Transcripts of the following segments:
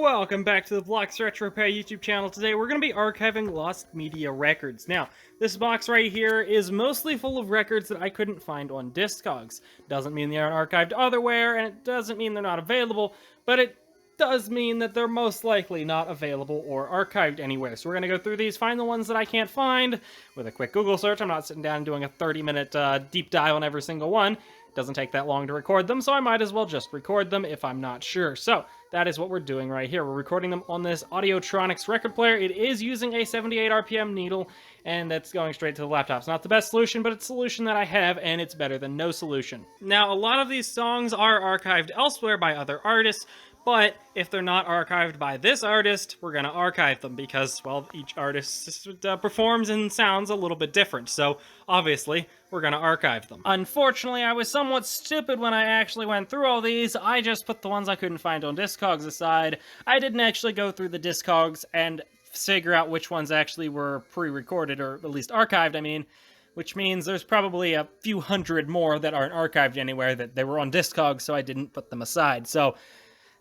Welcome back to the Vlogs Retro Repair YouTube channel. Today we're going to be archiving lost media records. Now, this box right here is mostly full of records that I couldn't find on Discogs. Doesn't mean they aren't archived otherwhere, and it doesn't mean they're not available, but it does mean that they're most likely not available or archived anywhere. So we're going to go through these, find the ones that I can't find with a quick Google search. I'm not sitting down and doing a 30-minute deep dive on every single one. Doesn't take that long to record them, so I might as well just record them if I'm not sure. So, that is what we're doing right here. We're recording them on this Audiotronics record player. It is using a 78 RPM needle, and that's going straight to the laptop. It's not the best solution, but it's a solution that I have, and it's better than no solution. Now, a lot of these songs are archived elsewhere by other artists, but if they're not archived by this artist, we're going to archive them because, well, each artist performs and sounds a little bit different. So, obviously, we're going to archive them. Unfortunately, I was somewhat stupid when I actually went through all these. I just put the ones I couldn't find on Discogs aside. I didn't actually go through the Discogs and figure out which ones actually were pre-recorded, or at least archived, I mean. Which means there's probably a few hundred more that aren't archived anywhere that they were on Discogs, so I didn't put them aside. So,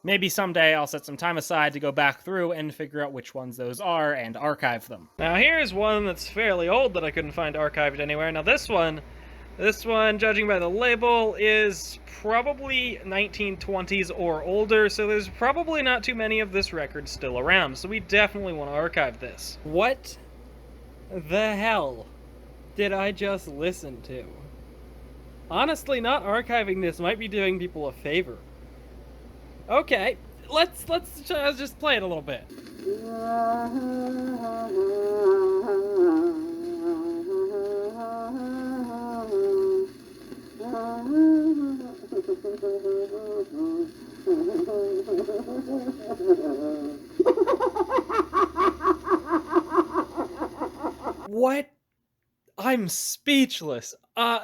maybe someday I'll set some time aside to go back through and figure out which ones those are and archive them. Now here's one that's fairly old that I couldn't find archived anywhere. Now this one, judging by the label, is probably 1920s or older, so there's probably not too many of this record still around, so we definitely want to archive this. What the hell did I just listen to? Honestly, not archiving this might be doing people a favor. Okay, let's just play it a little bit. What? I'm speechless. All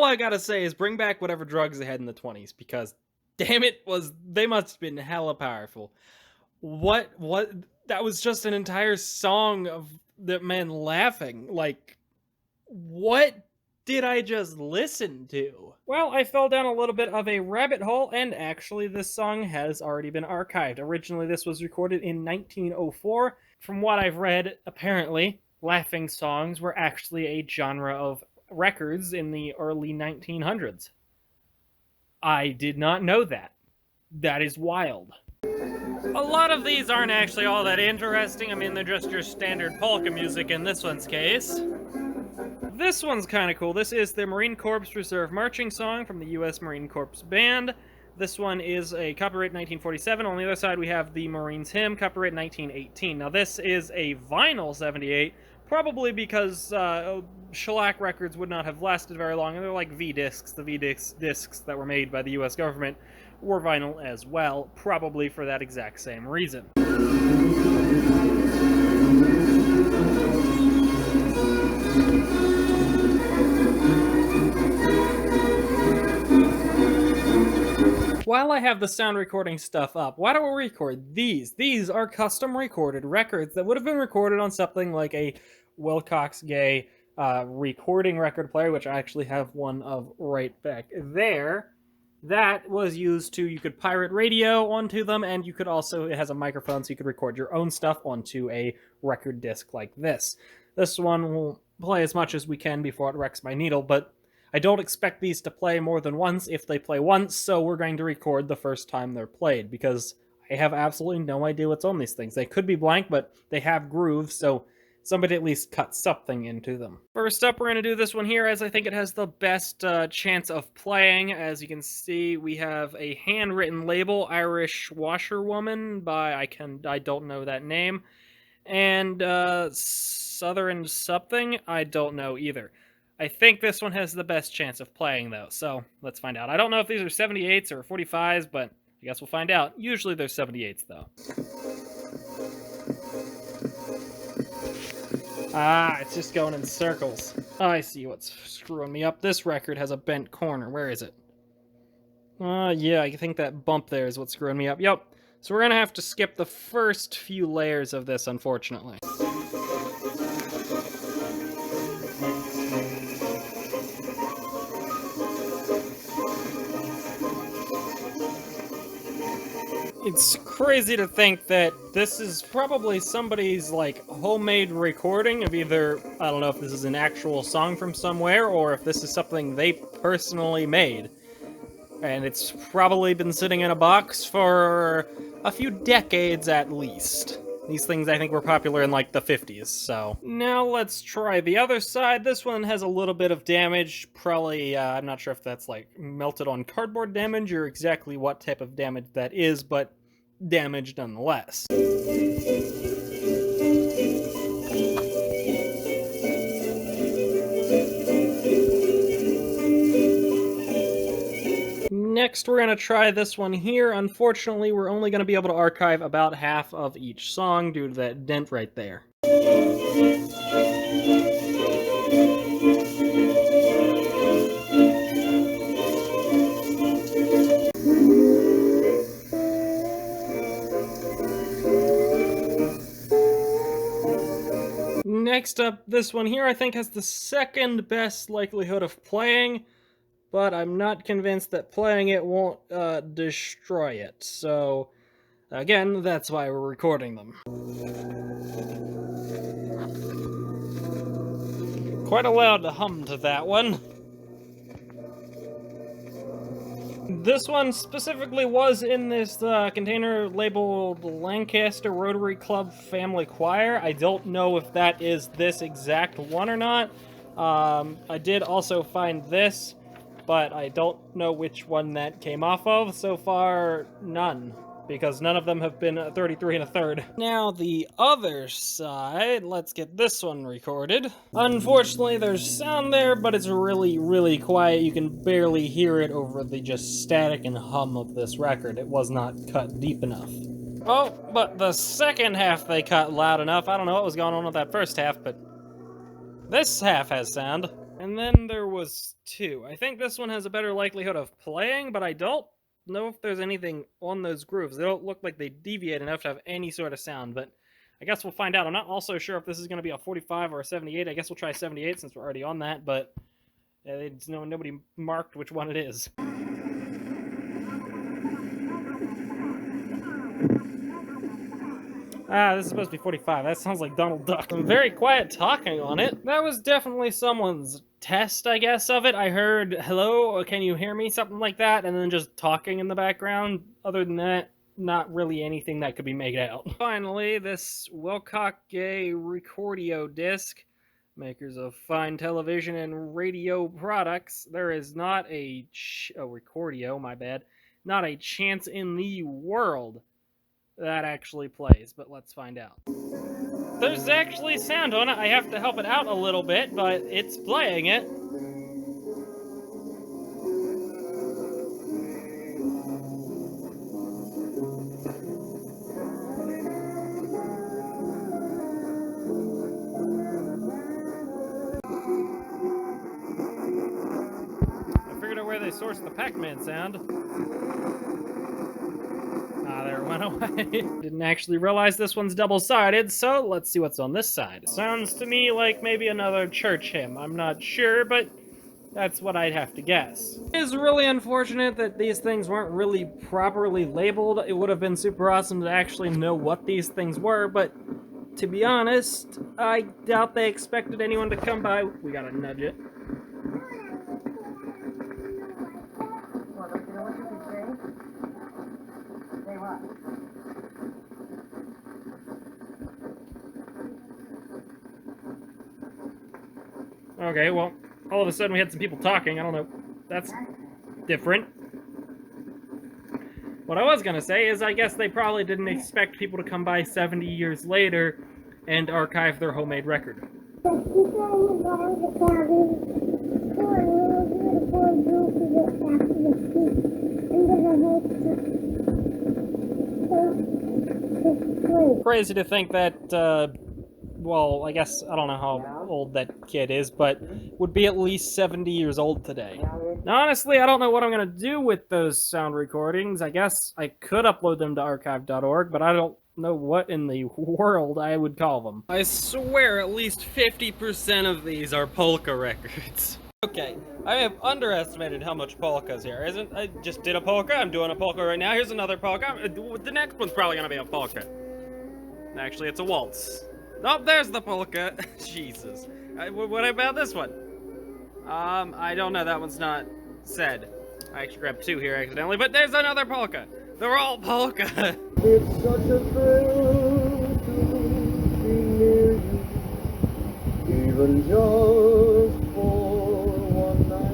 I gotta say is bring back whatever drugs they had in the 20s, because damn it, they must have been hella powerful. What, that was just an entire song of that man laughing. Like, what did I just listen to? Well, I fell down a little bit of a rabbit hole, and actually this song has already been archived. Originally, this was recorded in 1904. From what I've read, apparently, laughing songs were actually a genre of records in the early 1900s. I did not know that. That is wild. A lot of these aren't actually all that interesting. I mean, they're just your standard polka music in this one's case. This one's kind of cool. This is the Marine Corps Reserve Marching Song from the U.S. Marine Corps Band. This one is a copyright 1947. On the other side, we have the Marines Hymn, copyright 1918. Now, this is a vinyl 78, probably because shellac records would not have lasted very long, and they're like V-discs. The V-discs that were made by the U.S. government were vinyl as well, probably for that exact same reason. While I have the sound recording stuff up, why don't we record these? These are custom recorded records that would have been recorded on something like a Wilcox Gay recording record player, which I actually have one of right back there. That was used to, you could pirate radio onto them, and you could also, it has a microphone so you could record your own stuff onto a record disc like this. This one will play as much as we can before it wrecks my needle, but I don't expect these to play more than once if they play once, so we're going to record the first time they're played, because I have absolutely no idea what's on these things. They could be blank, but they have grooves, so somebody at least cut something into them. First up, we're going to do this one here, as I think it has the best chance of playing. As you can see, we have a handwritten label, Irish Washerwoman by, I don't know that name, and Southern something, I don't know either. I think this one has the best chance of playing, though, so let's find out. I don't know if these are 78s or 45s, but I guess we'll find out. Usually they're 78s, though. Ah, it's just going in circles. I see what's screwing me up. This record has a bent corner. Where is it? Yeah, I think that bump there is what's screwing me up. Yep. So we're going to have to skip the first few layers of this, unfortunately. It's crazy to think that this is probably somebody's, like, homemade recording of either, I don't know if this is an actual song from somewhere, or if this is something they personally made. And it's probably been sitting in a box for a few decades at least. These things, I think, were popular in, like, the 50s, so. Now let's try the other side. This one has a little bit of damage. Probably, I'm not sure if that's, like, melted on cardboard damage or exactly what type of damage that is, but damage nonetheless. Next, we're going to try this one here. Unfortunately, we're only going to be able to archive about half of each song due to that dent right there. Next up, this one here I think has the second best likelihood of playing, but I'm not convinced that playing it won't destroy it, so again, that's why we're recording them. Quite a loud hum to that one. This one specifically was in this container labeled Lancaster Rotary Club Family Choir. I don't know if that is this exact one or not. I did also find this, but I don't know which one that came off of. So far, none, because none of them have been 33 1/3. Now the other side, let's get this one recorded. Unfortunately, there's sound there, but it's really, really quiet. You can barely hear it over the just static and hum of this record. It was not cut deep enough. Oh, but the second half they cut loud enough. I don't know what was going on with that first half, but this half has sound. And then there was two. I think this one has a better likelihood of playing, but I don't know if there's anything on those grooves. They don't look like they deviate enough to have any sort of sound, but I guess we'll find out. I'm not also sure if this is going to be a 45 or a 78. I guess we'll try 78 since we're already on that, but nobody marked which one it is. Ah, this is supposed to be 45. That sounds like Donald Duck. Some very quiet talking on it. That was definitely someone's test, I guess, of it. I heard, hello, can you hear me? Something like that, and then just talking in the background. Other than that, not really anything that could be made out. Finally, this Wilcox Gay Recordio disc, makers of fine television and radio products. There is not a Recordio, my bad, not a chance in the world that actually plays, but let's find out. There's actually sound on it. I have to help it out a little bit, but it's playing it. I figured out where they sourced the Pac-Man sound. There it went away. Didn't actually realize this one's double-sided, so let's see what's on this side. Sounds to me like maybe another church hymn. I'm not sure, but that's what I'd have to guess. It is really unfortunate that these things weren't really properly labeled. It would have been super awesome to actually know what these things were, but to be honest, I doubt they expected anyone to come by. We gotta nudge it. Okay, well, all of a sudden we had some people talking. I don't know. That's different. What I was gonna say is I guess they probably didn't expect people to come by 70 years later and archive their homemade record. Crazy to think that, well, I guess, I don't know how old that kid is, but would be at least 70 years old today. Now, honestly, I don't know what I'm going to do with those sound recordings. I guess I could upload them to archive.org, but I don't know what in the world I would call them. I swear at least 50% of these are polka records. Okay, I have underestimated how much polka's here. I just did a polka, I'm doing a polka right now. Here's another polka. The next one's probably gonna be a polka. Actually, it's a waltz. Oh, there's the polka. Jesus. What about this one? I don't know, that one's not said. I actually grabbed two here accidentally, but there's another polka. They're all polka. It's such a thrill to be near you, even just for one night.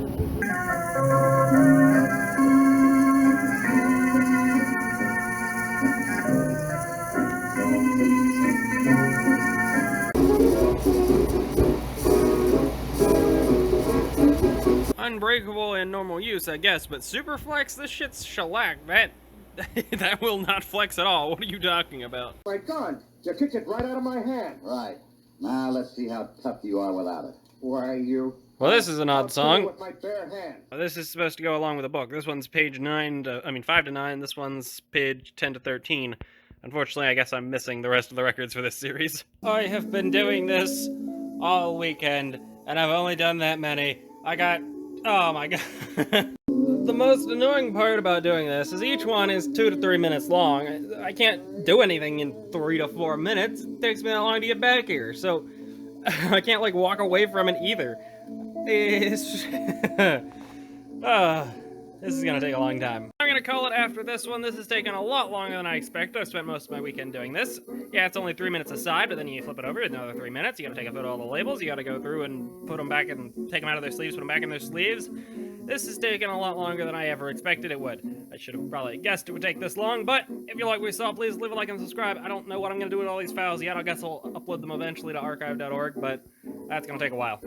Unbreakable in normal use, I guess, but super flex, this shit's shellac. That will not flex at all. What are you talking about? My gun! You kicked it right out of my hand. Right. Now let's see how tough you are without it. Why, you... Well, this is an odd I'll song. kill it with my bare hand. This is supposed to go along with the book. This one's page 5 to 9. This one's page 10 to 13. Unfortunately, I guess I'm missing the rest of the records for this series. I have been doing this all weekend, and I've only done that many. Oh my god. The most annoying part about doing this is each one is 2 to 3 minutes long. I can't do anything in 3 to 4 minutes. It takes me that long to get back here, so I can't, like, walk away from it either. It's... this is gonna take a long time. I'm gonna call it after this one. This has taken a lot longer than I expected. I spent most of my weekend doing this. Yeah, it's only 3 minutes aside, but then you flip it over, it's another 3 minutes. You gotta take a photo of all the labels. You gotta go through and put them back and take them out of their sleeves, put them back in their sleeves. This has taken a lot longer than I ever expected it would. I should have probably guessed it would take this long, but if you like what you saw, please leave a like and subscribe. I don't know what I'm gonna do with all these files yet. I guess I'll upload them eventually to archive.org, but that's gonna take a while.